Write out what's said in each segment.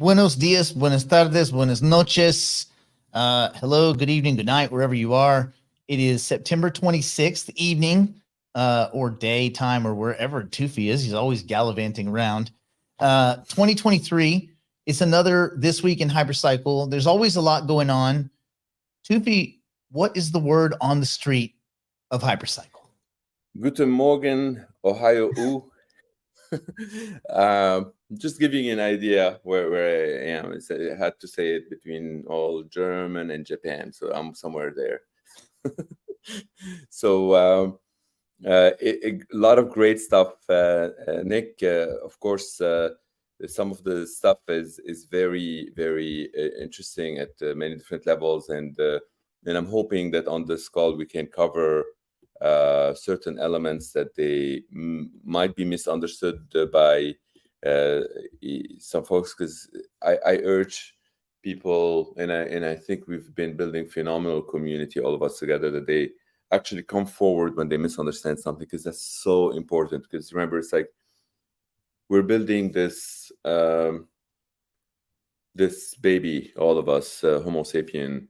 Buenos dias, buenas tardes, buenas noches. Hello, good evening, good night, wherever you are. It is September 26th evening or daytime or wherever Toufii is. He's always gallivanting around. 2023. It's another This Week in Hypercycle. There's always a lot going on. Toufii, what is the word on the street of Hypercycle? Guten Morgen, Ohio. Just giving you an idea where I am. I had to say it between all German and Japan, so I'm somewhere there. So a lot of great stuff, Nick. Of course, some of the stuff is very interesting at many different levels, and I'm hoping that on this call we can cover certain elements that they might be misunderstood by some folks, because I urge people, and I think we've been building phenomenal community, all of us together, that they actually come forward when they misunderstand something, because that's so important. Because remember, it's like we're building this this baby, all of us, Homo sapien,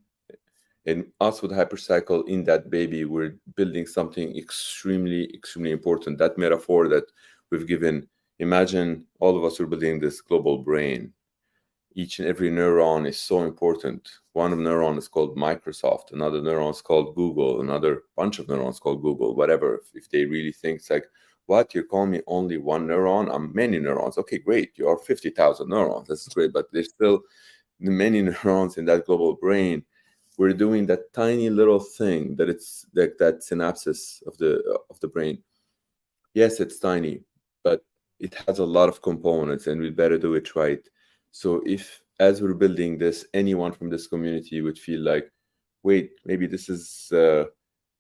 and us with Hypercycle. In that baby, we're building something extremely important. That metaphor that we've given, imagine all of us are building this global brain. Each and every neuron is so important. One neuron is called Microsoft, another neuron is called Google, another bunch of neurons called Google, whatever. If they really think it's like, what, you're calling me only one neuron? I'm many neurons. Okay, great. You are 50,000 neurons. That's great. But there's still many neurons in that global brain. We're doing that tiny little thing that it's like that synapses of the brain. Yes, it's tiny, but it has a lot of components, and we better do it right. So if, as we're building this, anyone from this community would feel like, wait, maybe this is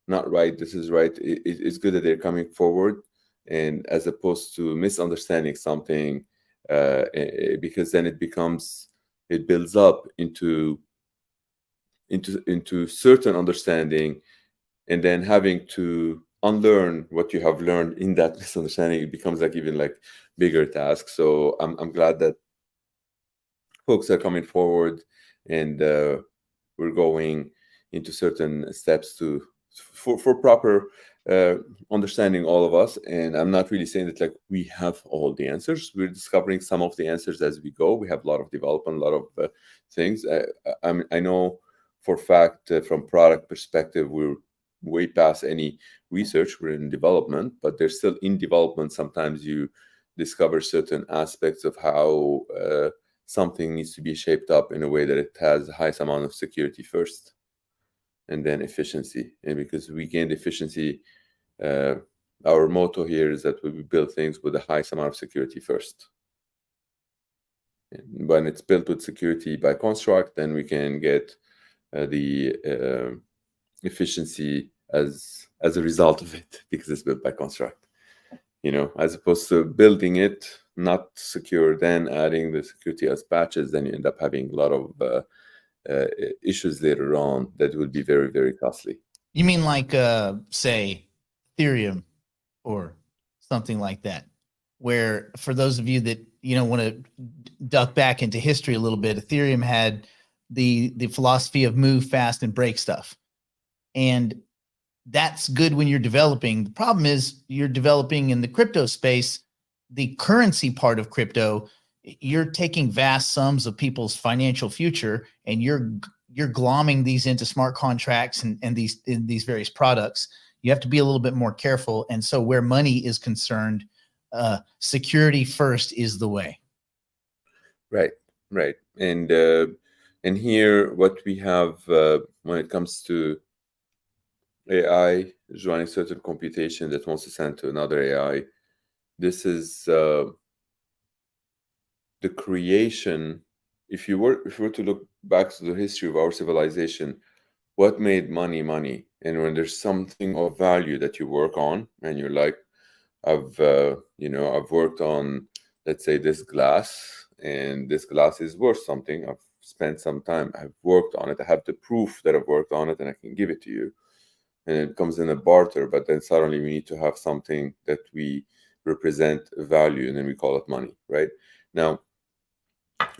not right, this is right, it's good that they're coming forward, and as opposed to misunderstanding something, because then it builds up into certain understanding, and then having to unlearn what you have learned in that misunderstanding, it becomes like even like bigger task. So I'm glad that folks are coming forward, and we're going into certain steps for proper understanding, all of us. And I'm not really saying that like we have all the answers. We're discovering some of the answers as we go. We have a lot of development, a lot of things. I know for a fact, from product perspective, we're way past any research. We're in development, but they're still in development. Sometimes you discover certain aspects of how something needs to be shaped up in a way that it has the highest amount of security first, and then efficiency. And because we gained efficiency, our motto here is that we build things with the highest amount of security first. And when it's built with security by construct, then we can get the efficiency as a result of it, because it's built by construct. As opposed to building it not secure, then adding the security as patches, then you end up having a lot of issues later on that would be very costly. You mean like, say, Ethereum or something like that, where for those of you that want to duck back into history a little bit, Ethereum had the philosophy of move fast and break stuff, and that's good when you're developing. The problem is you're developing in the crypto space, the currency part of crypto. You're taking vast sums of people's financial future, and you're glomming these into smart contracts and these various products. You have to be a little bit more careful. And so where money is concerned, security first is the way. Right. And here, what we have when it comes to AI is running certain computation that wants to send to another AI. This is the creation. If you were to look back to the history of our civilization, what made money? And when there's something of value that you work on, and you're like, I've worked on, let's say, this glass, and this glass is worth something. I've spent some time, I've worked on it, I have the proof that I've worked on it, and I can give it to you. And it comes in a barter, but then suddenly we need to have something that we represent value, and then we call it money, right? Now,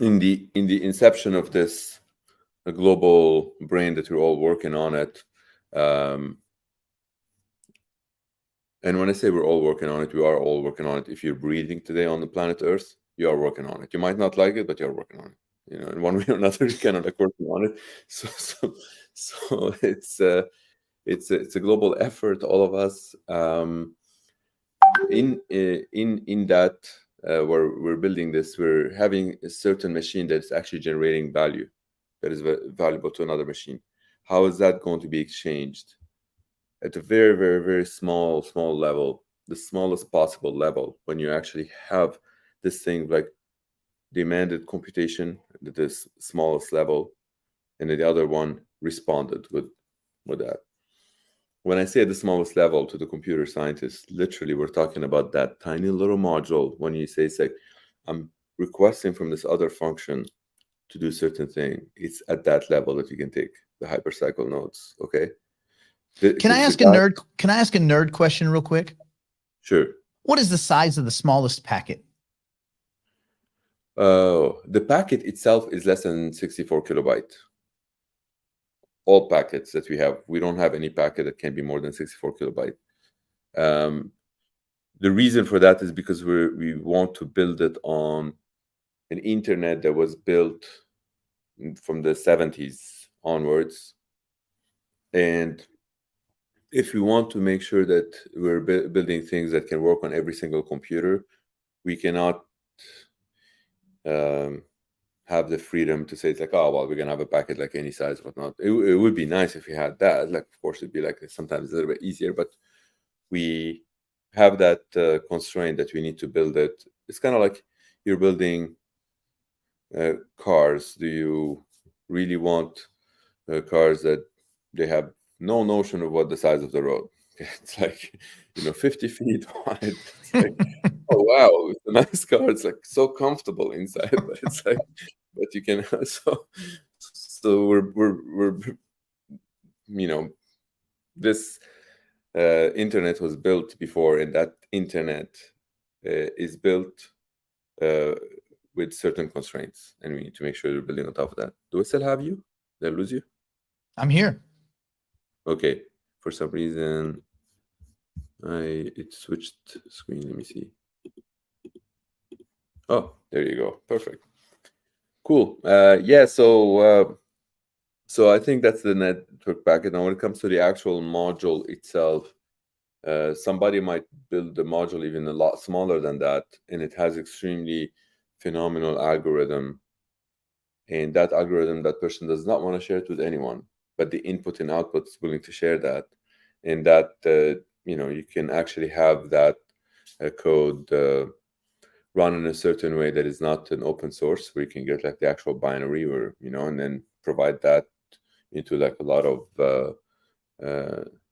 in the inception of this global brain that we're all working on it. And when I say we're all working on it, we are all working on it. If you're breathing today on the planet Earth, you are working on it. You might not like it, but you're working on it. You know, in one way or another, you kind of like working on it. So it's a global effort. All of us in that where we're building this, we're having a certain machine that's actually generating value that is valuable to another machine. How is that going to be exchanged? At a very, very, very small level, the smallest possible level, when you actually have this thing like demanded computation at this smallest level, and then the other one responded with that. When I say at the smallest level to the computer scientists, literally we're talking about that tiny little module. When you say it's like, I'm requesting from this other function to do certain thing, it's at that level that you can take the hypercycle nodes. Okay. Can I ask a nerd question real quick? Sure. What is the size of the smallest packet? The packet itself is less than 64 kilobyte. All packets that we have, we don't have any packet that can be more than 64 kilobyte. The reason for that is because we want to build it on an internet that was built from the 70s onwards. And if we want to make sure that we're building things that can work on every single computer, we cannot have the freedom to say it's like, oh, well, we're going to have a packet like any size, whatnot. It would be nice if we had that. Like, of course, it'd be like sometimes a little bit easier, but we have that constraint that we need to build it. It's kind of like you're building cars. Do you really want cars that they have no notion of what the size of the road? It's like, 50 feet wide. It's like, oh wow, it's a nice car. It's like so comfortable inside, but it's like, but you can so we're this internet was built before, and that internet is built with certain constraints, and we need to make sure we're building on top of that. Do I still have you? Did I lose you? I'm here. Okay. For some reason, it switched screen. Let me see. Oh, there you go. Perfect. Cool. Yeah. So I think that's the network packet. Now, when it comes to the actual module itself, somebody might build the module even a lot smaller than that, and it has extremely phenomenal algorithm. And that algorithm, that person does not want to share it with anyone, but the input and output is willing to share that. And that, you can actually have that code run in a certain way that is not an open source, where you can get like the actual binary, or, and then provide that into like a lot of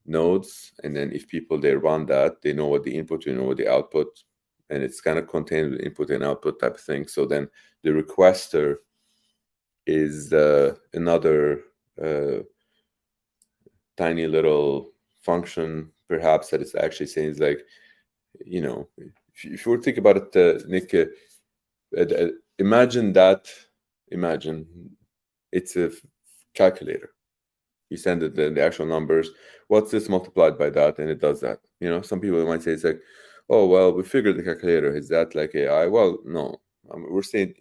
nodes. And then if people, they run that, they know what the input, they know what the output, and it's kind of contained with input and output type of thing. So then the requester is another tiny little function, perhaps, that is actually saying is like, if you were to think about it, Nick, imagine it's a calculator. You send it the actual numbers. What's this multiplied by that? And it does that. Some people might say it's like, oh, well, we figured the calculator. Is that like AI? Well, no. We're saying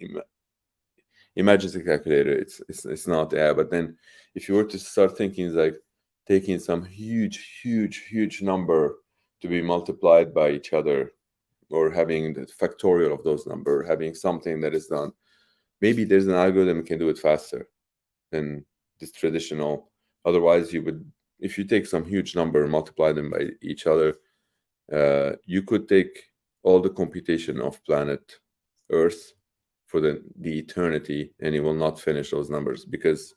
imagine the calculator. It's not AI. But then if you were to start thinking, it's like taking some huge number to be multiplied by each other, or having the factorial of those numbers, having something that is done. Maybe there's an algorithm that can do it faster than this traditional. Otherwise, if you take some huge number and multiply them by each other, you could take all the computation of planet Earth for the eternity, and it will not finish those numbers. Because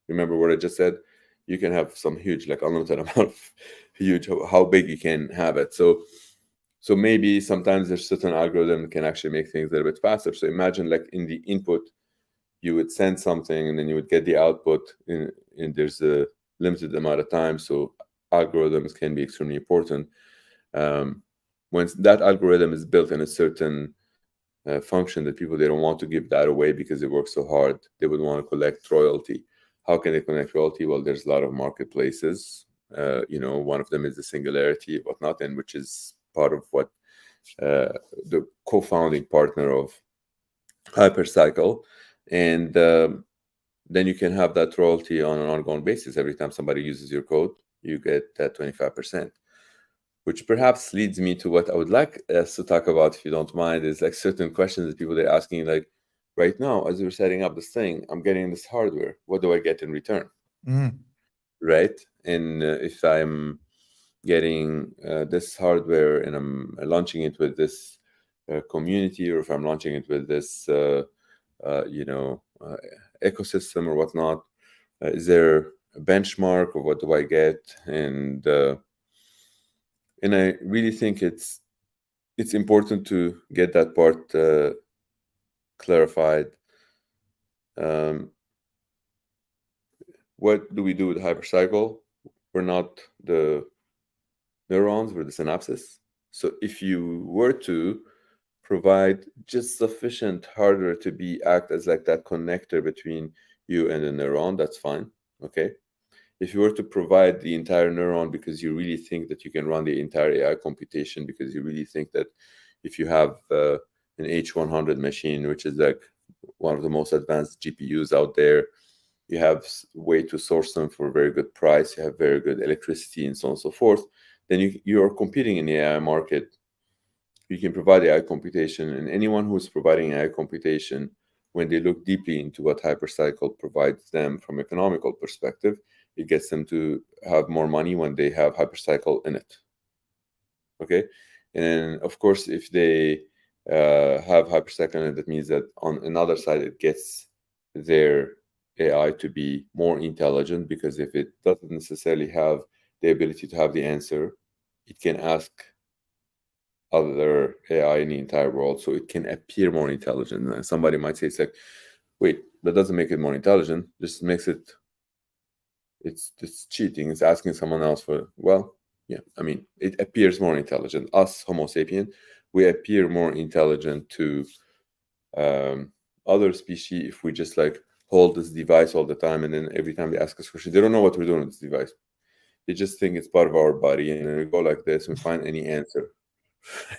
remember what I just said, you can have some huge, like unlimited amount of huge, how big you can have it. So maybe sometimes there's certain algorithm that can actually make things a little bit faster. So imagine like in the input, you would send something and then you would get the output, and there's a limited amount of time. So algorithms can be extremely important. When that algorithm is built in a certain function that people, they don't want to give that away because they work so hard. They would want to collect royalty. How can they collect royalty? Well, there's a lot of marketplaces. One of them is the Singularity, whatnot, and which is part of what the co-founding partner of Hypercycle, and then you can have that royalty on an ongoing basis. Every time somebody uses your code, you get that 25%. Which perhaps leads me to what I would like us to talk about, if you don't mind, is like certain questions that people are asking, like, right now, as we're setting up this thing, I'm getting this hardware. What do I get in return? Right? And if I'm getting this hardware and I'm launching it with this community, or if I'm launching it with this, ecosystem or whatnot, is there a benchmark, or what do I get? And I really think it's important to get that part clarified. What do we do with Hypercycle? We're not the neurons, we're the synapses. So if you were to provide just sufficient hardware to act as like that connector between you and the neuron, that's fine. Okay. If you were to provide the entire neuron because you really think that you can run the entire AI computation, because you really think that if you have an H100 machine, which is like one of the most advanced GPUs out there, you have way to source them for a very good price, you have very good electricity, and so on and so forth, then you are competing in the AI market. You can provide AI computation, and anyone who's providing AI computation, when they look deeply into what Hypercycle provides them from economical perspective, it gets them to have more money when they have Hypercycle in it. Okay, and of course, if they have Hypercycle in it, that means that on another side, it gets their AI to be more intelligent, because if it doesn't necessarily have the ability to have the answer, it can ask other AI in the entire world, so it can appear more intelligent. And somebody might say, it's like, wait, that doesn't make it more intelligent, just makes it, it's cheating, it's asking someone else for, well, yeah, I mean, it appears more intelligent. Us, Homo sapien, we appear more intelligent to other species if we just like hold this device all the time, and then every time they ask us questions, they don't know what we're doing with this device. They just think it's part of our body, and then we go like this and we find any answer.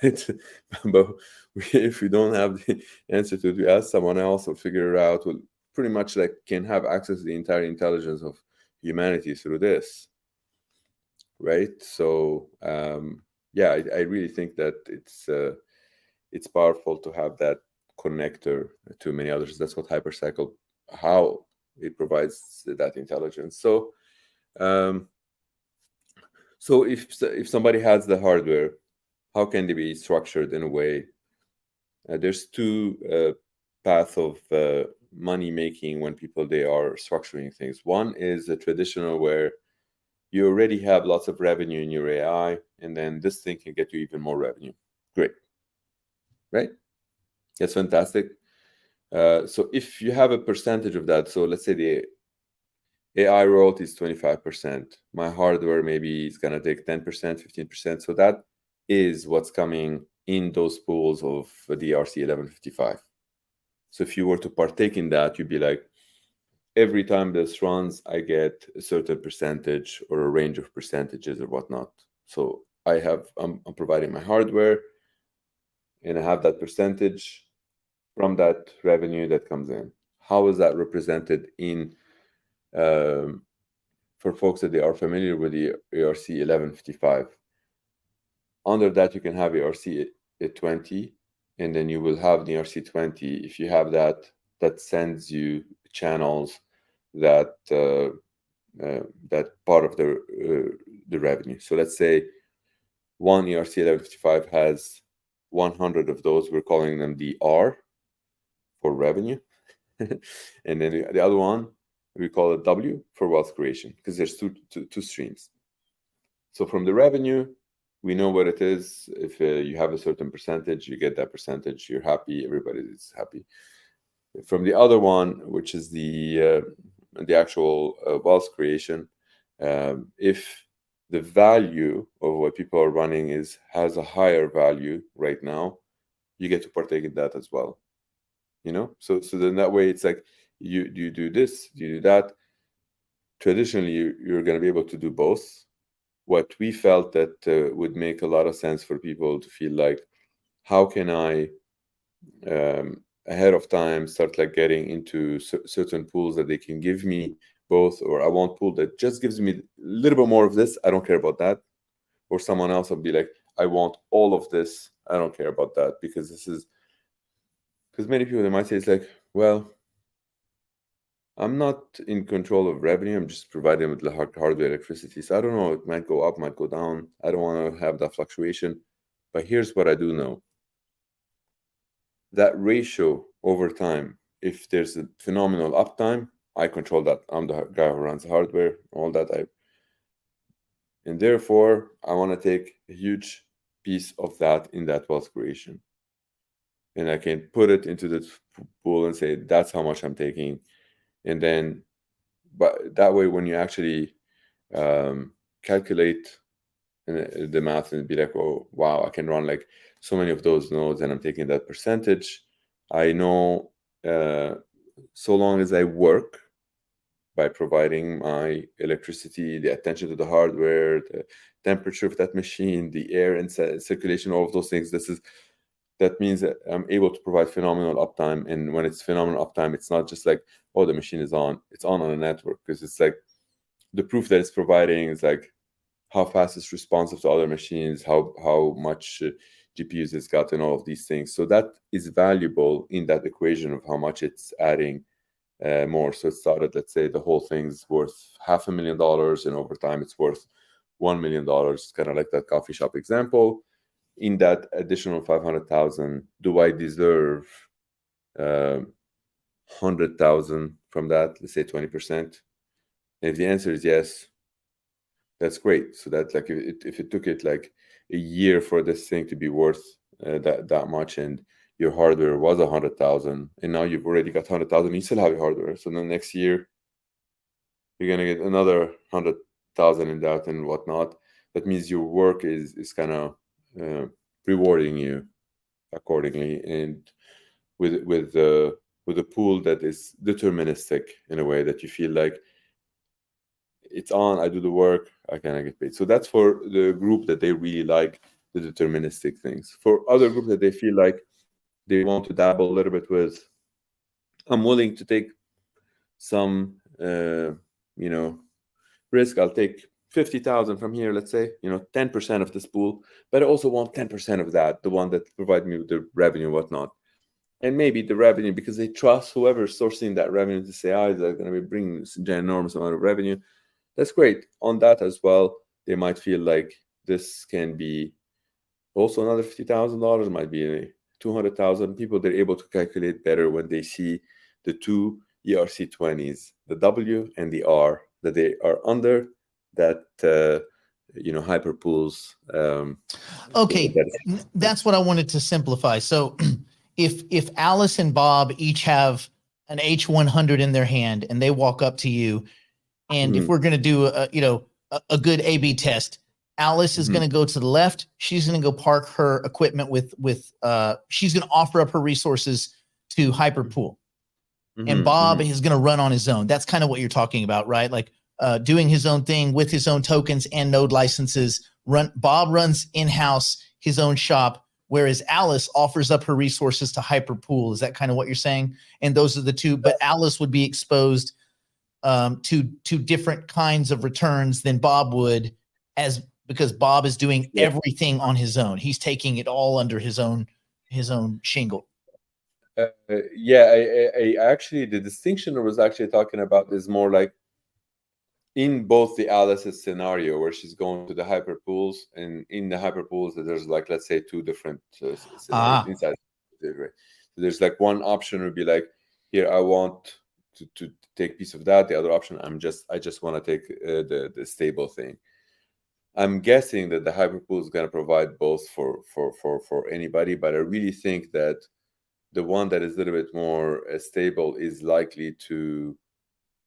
But if we don't have the answer to it, we ask someone else or figure it out. We'll pretty much like can have access to the entire intelligence of humanity through this, right? So yeah, I really think that it's powerful to have that connector to many others. That's what Hypercycle, how it provides that intelligence. So so if somebody has the hardware, how can they be structured in a way? There's two paths of money making when people, they are structuring things. One is a traditional, where you already have lots of revenue in your AI, and then this thing can get you even more revenue. Great, right? That's fantastic. So if you have a percentage of that, so let's say the AI royalty is 25%, my hardware maybe is going to take 10%, 15%. So that is what's coming in those pools of the ERC 1155. So if you were to partake in that, you'd be like, every time this runs, I get a certain percentage or a range of percentages or whatnot. So I'm providing my hardware, and I have that percentage from that revenue that comes in. How is that represented in for folks that they are familiar with the ERC 1155? Under that, you can have ERC 20, and then you will have the ERC 20. If you have that, that sends you channels that that part of the revenue. So let's say one ERC 1155 has 100 of those. We're calling them the R for revenue. And then the other one, we call it W for wealth creation, because there's two streams. So from the revenue, we know what it is. If you have a certain percentage, you get that percentage, you're happy, everybody is happy. From the other one, which is the actual wealth creation, if the value of what people are running has a higher value right now, you get to partake in that as well. So then that way it's like you do this, you do that. Traditionally, you're going to be able to do both. What we felt that would make a lot of sense for people to feel like, how can I ahead of time start like getting into certain pools that they can give me both, or I want pool that just gives me a little bit more of this, I don't care about that. Or someone else will be like, I want all of this, I don't care about that, because many people, they might say, it's like, well, I'm not in control of revenue, I'm just providing with the hardware, electricity, so I don't know, it might go up, might go down, I don't want to have that fluctuation. But here's what I do know: that ratio over time, if there's a phenomenal uptime, I control that. I'm the guy who runs the hardware, all that. And therefore, I want to take a huge piece of that in that wealth creation. And I can put it into the pool and say, that's how much I'm taking. And then, but that way, when you actually calculate the math and be like, oh, wow, I can run like so many of those nodes and I'm taking that percentage. I know so long as I work by providing my electricity, the attention to the hardware, the temperature of that machine, the air and circulation, all of those things, that means that I'm able to provide phenomenal uptime. And when it's phenomenal uptime, it's not just like, oh, the machine is on, it's on a network, because it's like the proof that it's providing is like how fast it's responsive to other machines, how much GPUs it's got, and all of these things. So that is valuable in that equation of how much it's adding more. So it started, let's say the whole thing's worth $500,000, and over time it's worth $1 million. It's kind of like that coffee shop example. In that additional 500,000, do I deserve 100,000 from that? Let's say 20%. And if the answer is yes, that's great. So that, like, if it took it like a year for this thing to be worth that much, and your hardware was 100,000, and now you've already got 100,000, you still have your hardware. So then next year you're gonna get another 100,000 in that and whatnot. That means your work is kind of rewarding you accordingly, and with a pool that is deterministic in a way that you feel like it's on, I do the work, I kind of get paid. So that's for the group that they really like the deterministic things. For other group that they feel like they want to dabble a little bit with, I'm willing to take some risk. I'll take 50,000 from here, let's say, 10% of this pool, but I also want 10% of that, the one that provide me with the revenue and whatnot. And maybe the revenue, because they trust whoever's sourcing that revenue to say, they're going to be bringing this enormous amount of revenue. That's great. On that as well, they might feel like this can be also another $50,000, might be 200,000. People, they're able to calculate better when they see the two ERC20s, the W and the R, that they are under that hyperpools. Okay, that's what I wanted to simplify. So if Alice and Bob each have an H100 in their hand and they walk up to you, and if we're going to do a good A/B test, Alice is going to go to the left. She's going to go park her equipment with she's going to offer up her resources to Hyperpool. And Bob is going to run on his own. That's kind of what you're talking about, right? Like doing his own thing with his own tokens and node licenses. Bob runs in-house his own shop, whereas Alice offers up her resources to Hyperpool. Is that kind of what you're saying? And those are the two, but Alice would be exposed to different kinds of returns than Bob would, because Bob is doing everything on his own. He's taking it all under his own shingle. I actually, the distinction I was actually talking about is more like in both the Alice's scenario where she's going to the hyperpools, and in the hyperpools there's like, let's say, two different scenarios inside. Right? So there's like one option would be like, here I want to take a piece of that. The other option, I just want to take the stable thing. I'm guessing that the hyperpool is going to provide both for anybody, but I really think that the one that is a little bit more stable is likely to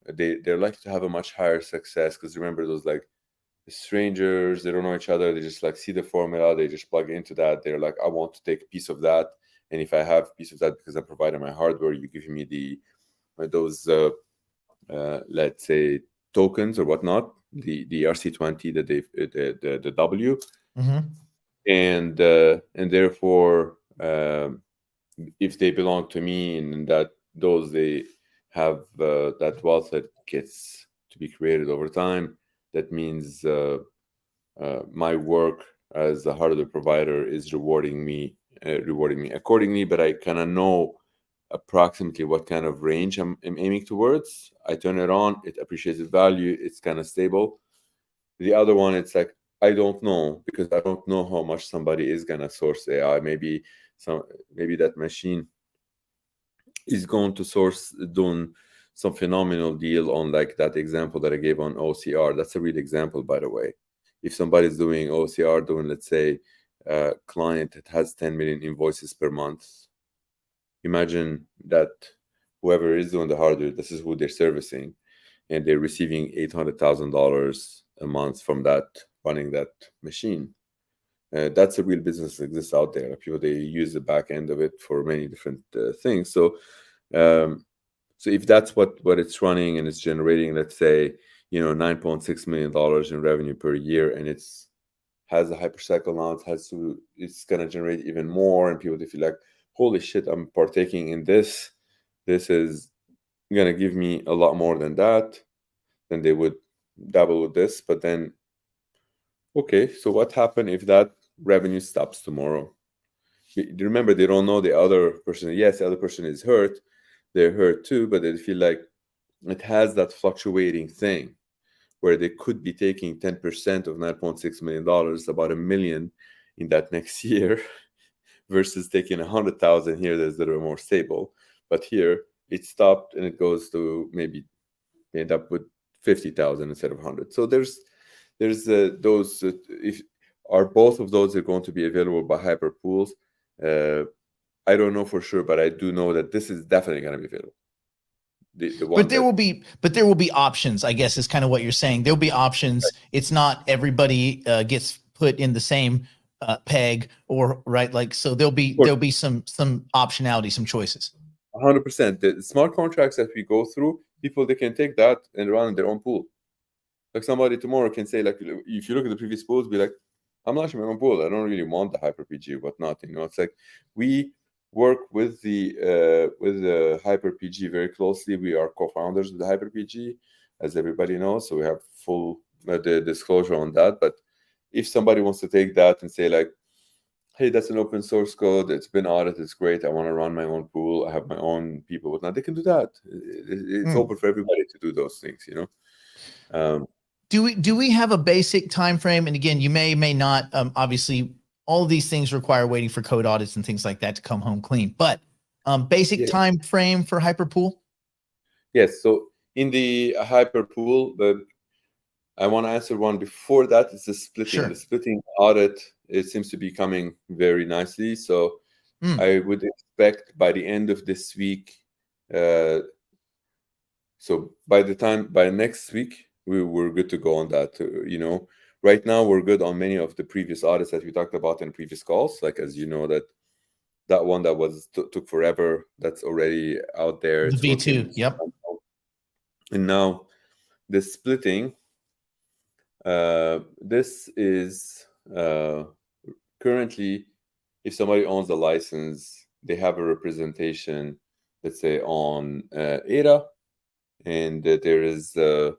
they're likely to have a much higher success, because remember, those like strangers, they don't know each other, they just like see the formula, they just plug into that, they're like, I want to take a piece of that, And if I have a piece of that because I'm providing my hardware, you give me those let's say tokens or whatnot, the RC20, the W, and therefore if they belong to me, and that those they have that wealth that gets to be created over time, that means my work as a hardware provider is rewarding me accordingly. But I kind of know approximately what kind of range I'm aiming towards. I turn it on, it appreciates its value, it's kind of stable. The other one, it's like I don't know, because I don't know how much somebody is gonna source AI. Maybe that machine is going to source doing some phenomenal deal on, like that example that I gave on OCR. That's a real example, by the way. If somebody's doing OCR, doing, let's say, a client that has 10 million invoices per month, imagine that whoever is doing the hardware, this is who they're servicing, and they're receiving $800,000 a month from that, running that machine. That's a real business that exists out there. People, they use the back end of it for many different things. So if that's what it's running, and it's generating, let's say, $9.6 million in revenue per year, and has a hypercycle now, it's gonna generate even more, and people, they feel like, holy shit, I'm partaking in this. This is gonna give me a lot more than that. Then they would dabble with this. But then, okay, so what happened if that revenue stops tomorrow? Remember, they don't know the other person. Yes, the other person is hurt. They're hurt too, but they feel like it has that fluctuating thing where they could be taking 10% of $9.6 million, about $1 million in that next year, versus taking 100,000 here that's a little more stable. But here it stopped, and it goes to maybe end up with 50,000 instead of 100. So there's those. If are both of those are going to be available by Hyperpools? I don't know for sure, but I do know that this is definitely going to be available. But there will be options, I guess, is kind of what you're saying. There'll be options. Right. It's not everybody gets put in the same peg, or right, like, so there'll be some optionality, some choices. 100%. The smart contracts that we go through, people, they can take that and run their own pool. Like somebody tomorrow can say, like, if you look at the previous pools, be like, I'm launching my own pool. I don't really want the HyperPG, whatnot. It's like we work with the HyperPG very closely. We are co-founders of the HyperPG, as everybody knows, so we have full disclosure on that. But if somebody wants to take that and say, like, hey, that's an open source code, it's been audited, it's great, I want to run my own pool, I have my own people, whatnot, they can do that. It's open for everybody to do those things. Do we have a basic time frame? And again, you may not. Obviously, all of these things require waiting for code audits and things like that to come home clean. But basic time frame for Hyperpool? Yes. So in the Hyperpool, I want to answer one before that. It's the splitting. Sure. The splitting audit, it seems to be coming very nicely. So I would expect by the end of this week. So by next week, we're good to go on that. Right now we're good on many of the previous audits that we talked about in previous calls. Like, as you know, that one that was took forever, that's already out there. The V2, yep. And now the splitting. This is currently, if somebody owns the license, they have a representation, let's say on Ada, and there is a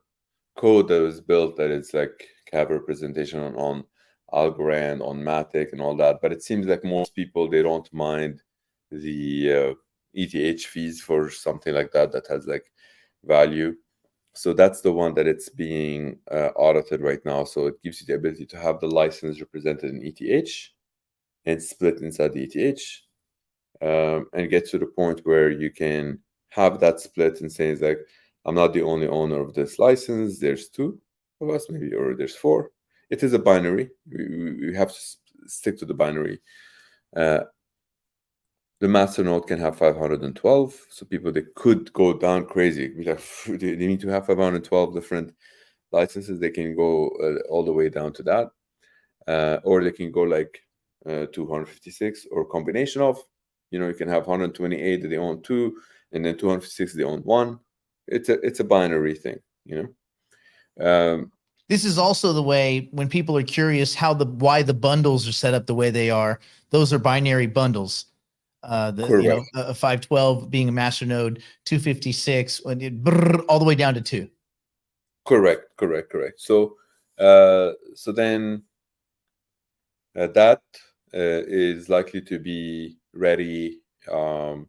code that was built that is like have a representation on Algorand, on Matic, and all that. But it seems like most people, they don't mind the ETH fees for something like that has like value. So that's the one that it's being audited right now. So it gives you the ability to have the license represented in ETH and split inside the ETH, and get to the point where you can have that split and say, like, I'm not the only owner of this license. There's two of us, maybe, or there's four. It is a binary. We have to stick to the binary. The master node can have 512. So people, they could go down crazy. They need to have 512 different licenses. They can go all the way down to that. Or they can go like 256, or combination of. You can have 128 that they own 2, and then 256 they own 1. It's a binary thing. This is also the way when people are curious why the bundles are set up the way they are. Those are binary bundles. Correct. A 512 being a master node, 256 all the way down to 2. Correct. So then that is likely to be ready. The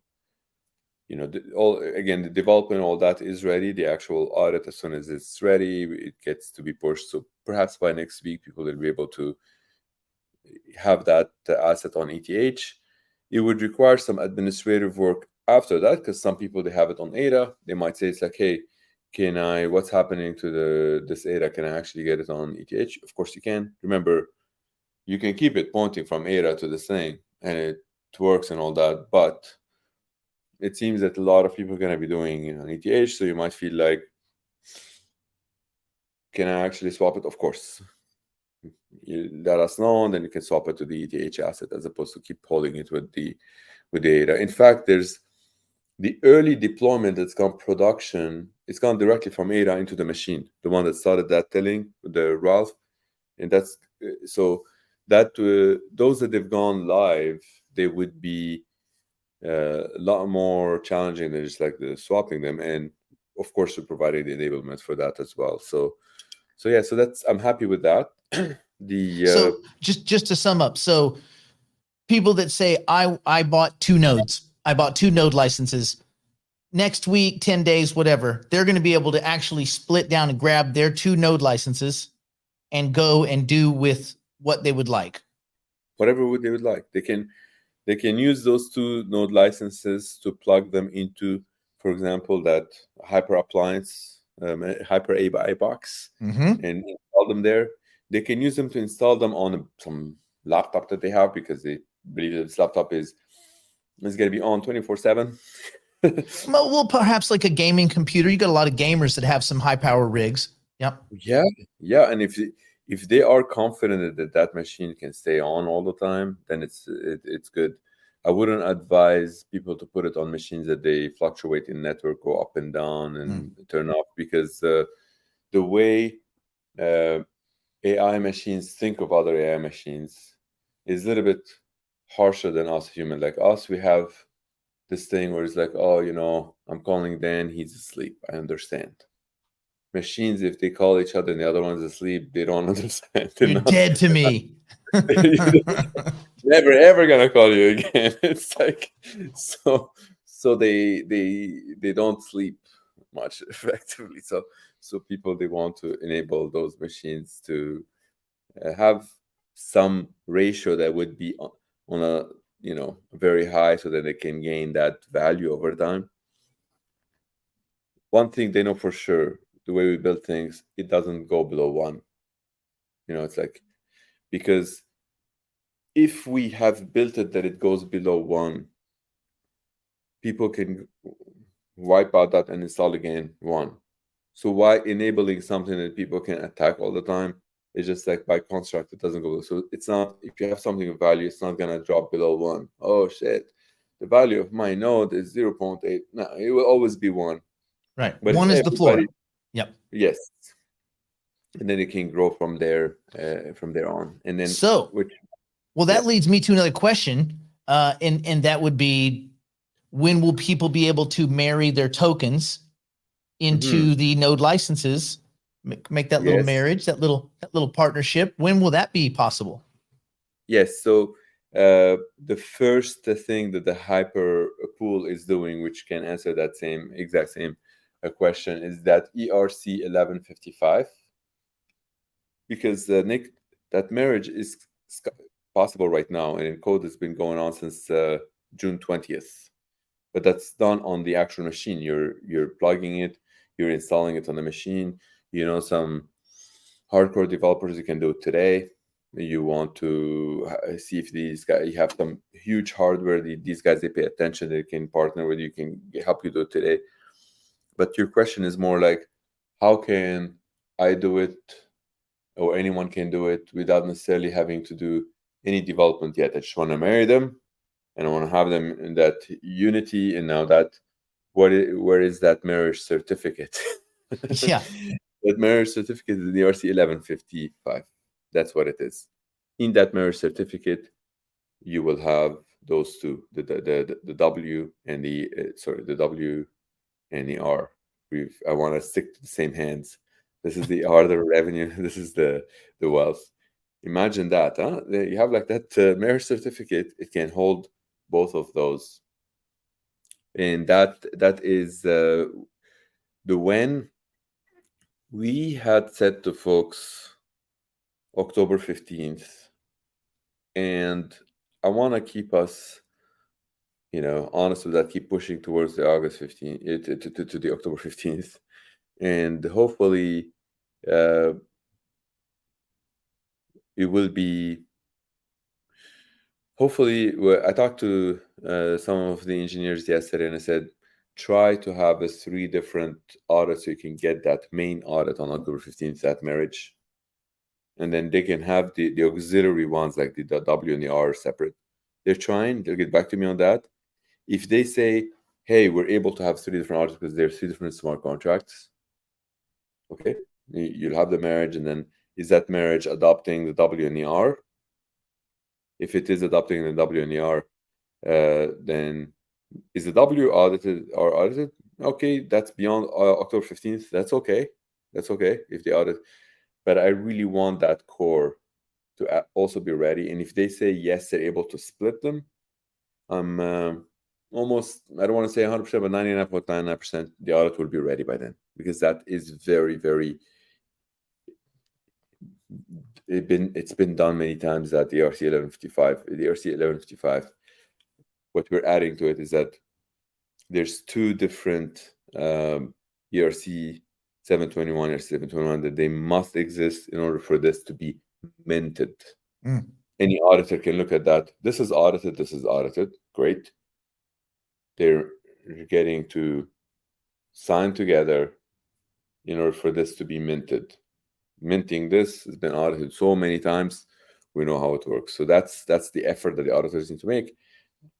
development, all that is ready. The actual audit, as soon as it's ready, it gets to be pushed. So perhaps by next week, people will be able to have that asset on ETH. It would require some administrative work after that, because some people, they have it on ADA. They might say, it's like, hey, what's happening to this ADA? Can I actually get it on ETH? Of course you can. Remember, you can keep it pointing from ADA to this thing, and it works and all that, but it seems that a lot of people are going to be doing it on ETH, so you might feel like, can I actually swap it? Of course. You let us know, and then you can swap it to the ETH asset as opposed to keep holding it with the ADA. In fact, there's the early deployment that's gone production. It's gone directly from ADA into the machine, the one that started that telling, the Ralph. And that's so that those that have gone live, they would be a lot more challenging than just like the swapping them, and of course we're providing the enablement for that as well. So that's, I'm happy with that. So just to sum up, so people that say I bought 2 nodes, I bought 2 node licenses, next week, 10 days, whatever, they're going to be able to actually split down and grab their 2 node licenses and go and do with what they would like. Whatever they would like. They can use those 2 node licenses to plug them into, for example, that Hyper appliance, Hyper AI box, and install them there. They can use them to install them on some laptop that they have, because they believe that this laptop is going to be on 24/7. Well, perhaps like a gaming computer. You got a lot of gamers that have some high power rigs. Yep. Yeah. And if they are confident that machine can stay on all the time, then it's good. I wouldn't advise people to put it on machines that they fluctuate in network, go up and down and turn off, because the way AI machines think of other AI machines is a little bit harsher than us human. Like us, we have this thing where it's like, oh, I'm calling Dan, he's asleep. I understand. Machines, if they call each other and the other one's asleep, they don't understand. You're dead to me. Never ever gonna call you again. It's like, so they don't sleep much effectively. So people, they want to enable those machines to have some ratio that would be on a very high, so that they can gain that value over time. One thing they know for sure, the way we build things, it doesn't go below 1. It's like, because if we have built it that it goes below 1, people can wipe out that and install again 1. So why enabling something that people can attack all the time? It's just like, by construct, it doesn't go. So it's not, if you have something of value, it's not going to drop below 1. Oh shit, the value of my node is 0.8. No, it will always be 1. Right. But 1 is the floor. Yep. Yes. And then it can grow from there on. And then that leads me to another question. And that would be, when will people be able to marry their tokens into the node licenses, make that little marriage, that little partnership? When will that be possible? Yes. So the first thing that the Hyper pool is doing, which can answer that exact same question, is that ERC 1155, because Nick, that marriage is possible right now, and in code has been going on since June 20th. But that's done on the actual machine. You're plugging it, you're installing it on the machine. Some hardcore developers, you can do it today. You want to see if these guys, you have some huge hardware, these guys, they pay attention, they can partner with you, can help you do it today. But your question is more like, how can I do it, or anyone can do it, without necessarily having to do any development yet? I just want to marry them, and I want to have them in that unity. And now that where is that marriage certificate? Yeah. That marriage certificate is the ERC 1155. That's what it is. In that marriage certificate, you will have those two, the W and the the W and the R. I want to stick to the same hands. This is the R, the revenue. This is the wealth. Imagine that, huh? You have like that marriage certificate. It can hold both of those, and that is the when we had said to folks October 15th, and I want to keep us, honest with that, keep pushing towards the August 15th, to the October 15th, and hopefully it will be. Hopefully, I talked to some of the engineers yesterday, and I said, try to have 3 different audits so you can get that main audit on October 15th, that marriage. And then they can have the auxiliary ones like the W and the R separate. They're trying, they'll get back to me on that. If they say, hey, we're able to have 3 different audits because there's 3 different smart contracts, okay, you'll have the marriage, and then is that marriage adopting the W and the R? If it is adopting the W and the R, then is the W audited or audited? Okay, that's beyond October 15th. That's okay. That's okay if they audit. But I really want that core to also be ready. And if they say yes, they're able to split them, I'm almost, I don't want to say 100%, but 99.99% the audit will be ready by then, because that is very, very, it's been done many times at the ERC 1155. The ERC 1155, what we're adding to it is that there's 2 different ERC 721 or 721 that they must exist in order for this to be minted. Any auditor can look at that. This is audited. This is audited. Great. They're getting to sign together in order for this to be minted. Minting this has been audited so many times. We know how it works. So that's the effort that the auditors need to make.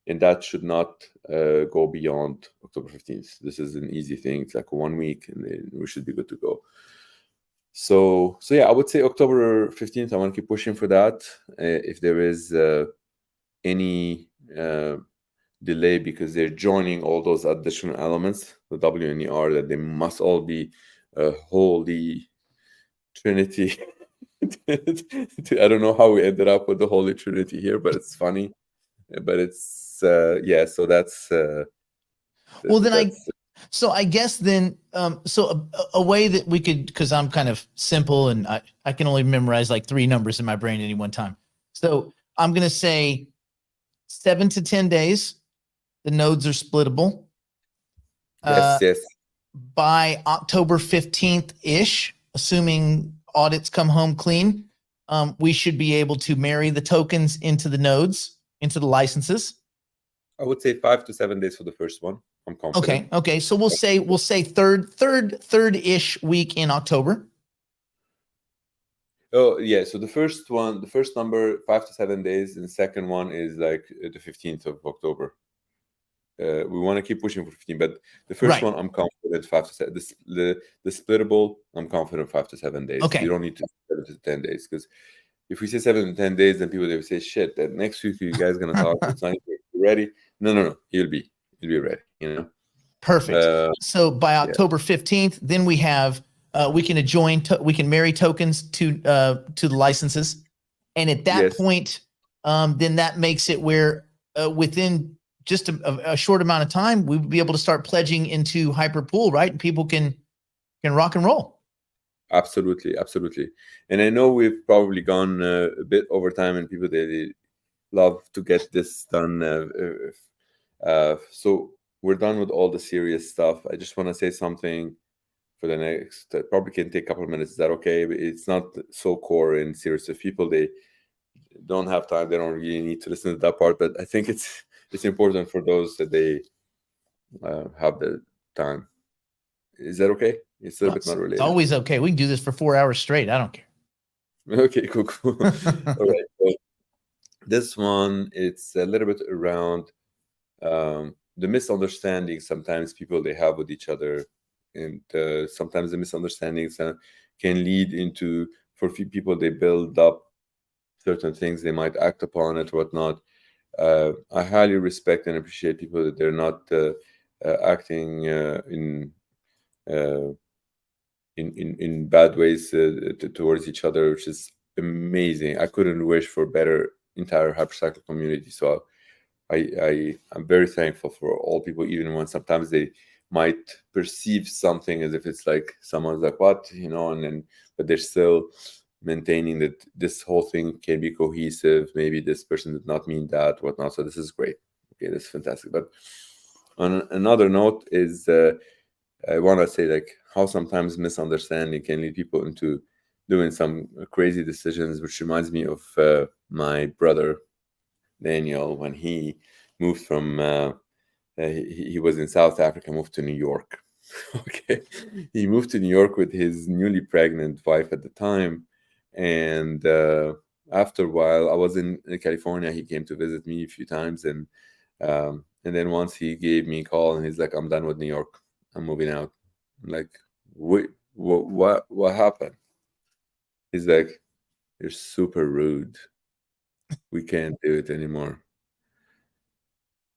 And that should not go beyond October 15th. This is an easy thing. It's like 1 week, and we should be good to go. So yeah, I would say October 15th. I want to keep pushing for that. If there is any delay because they're joining all those additional elements, the W and the R, that they must all be a holy trinity. I don't know how we ended up with the Holy Trinity here, but it's funny. But it's yeah. So that's well. Then I guess then so a way that we could, because I'm kind of simple and I can only memorize like 3 numbers in my brain at any one time. So I'm gonna say 7 to 10 days. The nodes are splittable. Yes. By October 15th ish, assuming audits come home clean, we should be able to marry the tokens into the nodes, into the licenses. I would say 5 to 7 days for the first one. I'm confident. Okay. So we'll say third-ish week in October. Oh yeah. So the first number 5 to 7 days, and the second one is like the 15th of October. We want to keep pushing for 15, but the first one I'm confident 5 to 7. The splittable, I'm confident 5 to 7 days. Okay. You don't need to 7 to 10 days, because if we say 7 to 10 days, then people they will say, "Shit, that next week you guys gonna talk? It's not ready." No. He'll be ready. Perfect. So by October 15th, then we have we can marry tokens to the licenses, and at that point, then that makes it where within just a short amount of time, we would be able to start pledging into Hyperpool, right? And people can rock and roll. Absolutely. And I know we've probably gone a bit over time, and people they love to get this done. So we're done with all the serious stuff. I just want to say something for the next. That probably can take a couple of minutes. Is that okay? It's not so core and serious. If people they don't have time, they don't really need to listen to that part. But I think it's important for those that they have the time. Is that okay? It's a bit not related. It's always okay. We can do this for 4 hours straight. I don't care. Okay, cool. All right. This one, it's a little bit around the misunderstanding sometimes people they have with each other, and sometimes the misunderstandings can lead into, for few people, they build up certain things, they might act upon it or whatnot. I highly respect and appreciate people that they're not acting uh, in bad ways towards each other, which is amazing. I couldn't wish for better entire Hypercycle community. So I'm very thankful for all people, even when sometimes they might perceive something as if it's like someone's like, what, and then, but they're still maintaining that this whole thing can be cohesive. Maybe this person did not mean that, whatnot. So this is great. Okay, that's fantastic. But on another note is, I want to say like how sometimes misunderstanding can lead people into doing some crazy decisions, which reminds me of my brother Daniel when he moved from he was in South Africa, moved to New York. Okay, he moved to New York with his newly pregnant wife at the time, and after a while, I was in California. He came to visit me a few times, and then once he gave me a call, and he's like, "I'm done with New York. I'm moving out." I'm like, "Wait, what happened?" He's like, "You're super rude. We can't do it anymore."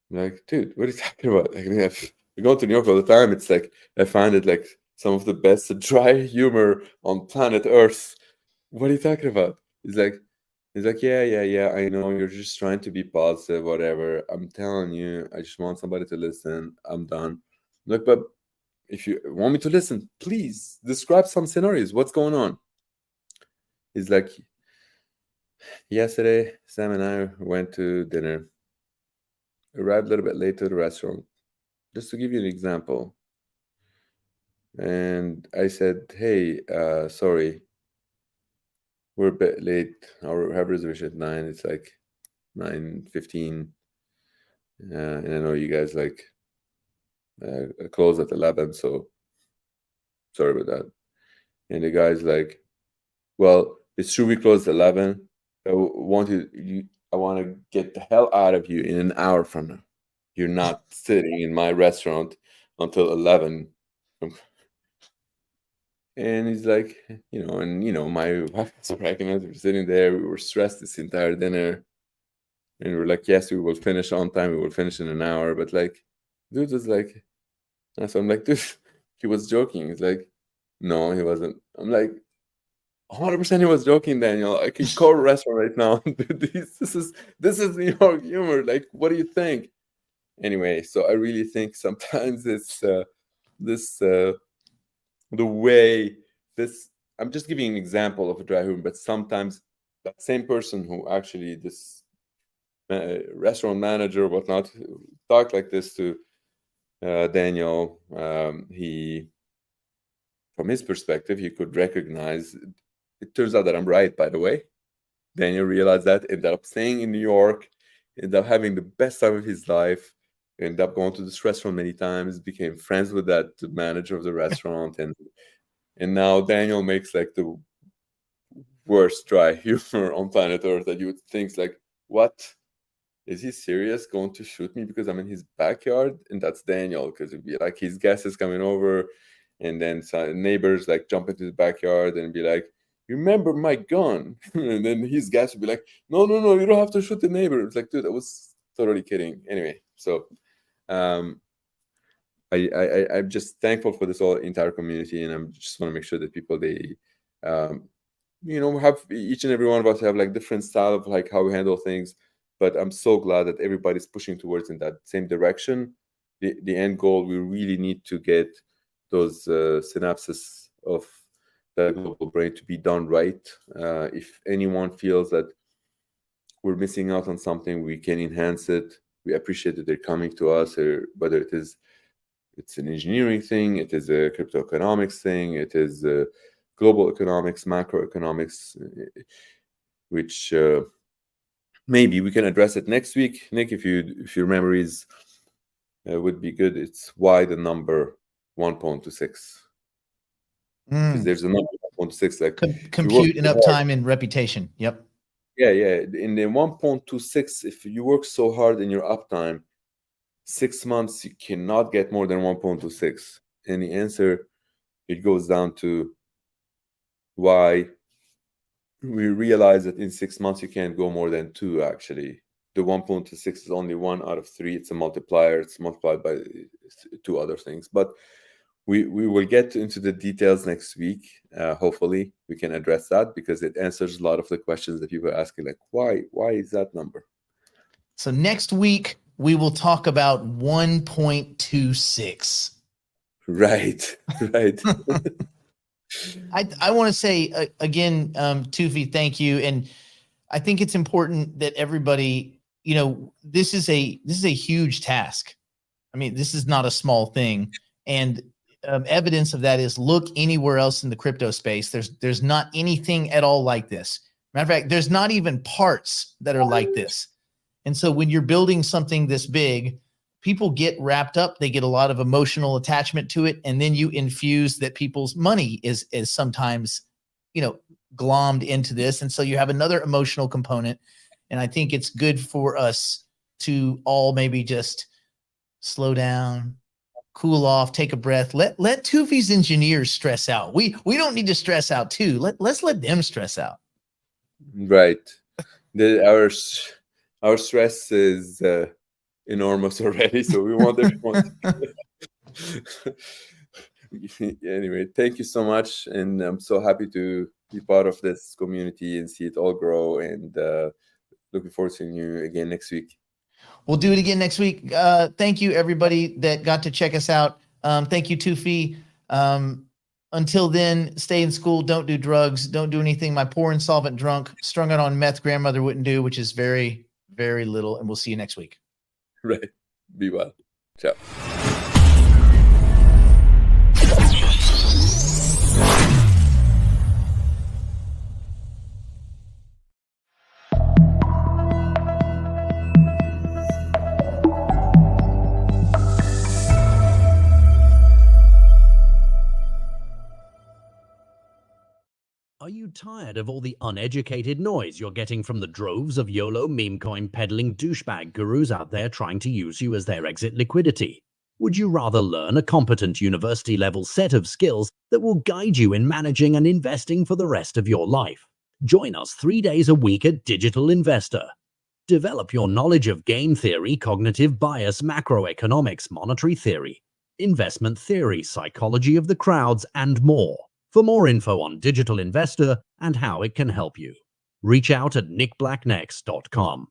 I'm like, dude, what are you talking about? Like, I mean, I go to New York all the time. It's like I find it like some of the best dry humor on planet Earth. What are you talking about? He's like, yeah. I know you're just trying to be positive, whatever. I'm telling you, I just want somebody to listen. I'm done. Look, but if you want me to listen, please describe some scenarios. What's going on? He's like, yesterday, Sam and I went to dinner, arrived a little bit late to the restaurant. Just to give you an example. And I said, hey, sorry, we're a bit late. Our have reservation at 9. It's like 9:15. And I know you guys like close at 11, so sorry about that. And the guy's like, well, it's true we close at 11. I want to get the hell out of you in an hour from now. You're not sitting in my restaurant until 11. And he's like, my wife was pregnant. We were sitting there. We were stressed this entire dinner. And we were like, yes, we will finish on time. We will finish in an hour. But like, dude was like, so I'm like, dude, he was joking. He's like, no, he wasn't. I'm like, 100% he was joking, Daniel. I can call a restaurant right now. Dude, this is New York humor. Like, what do you think? Anyway, so I really think sometimes it's this the way this, I'm just giving an example of a dry humor, but sometimes that same person who actually this restaurant manager or whatnot talked like this to Daniel, he, from his perspective, he could recognize, it turns out that I'm right, by the way. Daniel realized that, ended up staying in New York, ended up having the best time of his life, ended up going to this restaurant many times, became friends with that manager of the restaurant, and now Daniel makes like the worst dry humor on planet Earth that you would think like, what? Is he serious going to shoot me because I'm in his backyard? And that's Daniel, because it'd be like his guest is coming over, and then some neighbors like jump into the backyard and be like, remember my gun? And then his guest would be like, no, you don't have to shoot the neighbor. It's like, dude, I was totally kidding. Anyway, so um I'm just thankful for this whole entire community, and I'm just want to make sure that people they um have each and every one of us have like different style of like how we handle things, but I'm so glad that everybody's pushing towards in that same direction. The end goal, we really need to get those synapses of the global brain to be done right. If anyone feels that we're missing out on something, we can enhance it. We appreciate that they're coming to us, or whether it's an engineering thing, it is a crypto economics thing, it is a global economics, macroeconomics, which maybe we can address it next week. Nick, if your memories would be good, it's why the number 1.26, because there's a number 1.26, like Compute and uptime and reputation. Yep. Yeah, in the 1.26, if you work so hard in your uptime, 6 months you cannot get more than 1.26. And the answer, it goes down to why we realize that in 6 months you can't go more than 2. Actually, the 1.26 is only 1 out of 3. It's a multiplier. It's multiplied by 2 other things. But we will get into the details next week. Hopefully we can address that, because it answers a lot of the questions that people are asking, like why is that number? So next week we will talk about 1.26. Right. I want to say again, Toufii, thank you. And I think it's important that everybody, this is a huge task. I mean, this is not a small thing. And evidence of that is, look anywhere else in the crypto space. There's not anything at all like this. Matter of fact, there's not even parts that are like this. And so when you're building something this big, people get wrapped up. They get a lot of emotional attachment to it. And then you infuse that people's money is sometimes, glommed into this. And so you have another emotional component. And I think it's good for us to all maybe just slow down, cool off, take a breath. Let Toufii's engineers stress out. We don't need to stress out too. Let's let them stress out. Right. Our stress is enormous already, so we want everyone anyway, thank you so much, and I'm so happy to be part of this community and see it all grow, and looking forward to seeing you again next week. We'll do it again next week. Thank you, everybody that got to check us out. Thank you, Toufii. Until then, stay in school. Don't do drugs. Don't do anything my poor insolvent drunk strung out on meth grandmother wouldn't do, which is very, very little. And we'll see you next week. Right. Be well. Ciao. Are you tired of all the uneducated noise you're getting from the droves of YOLO meme coin peddling douchebag gurus out there trying to use you as their exit liquidity? Would you rather learn a competent university level set of skills that will guide you in managing and investing for the rest of your life? Join us 3 days a week at Digital Investor. Develop your knowledge of game theory, cognitive bias, macroeconomics, monetary theory, investment theory, psychology of the crowds, and more. For more info on Digital Investor and how it can help you, reach out at nickblacknext.com.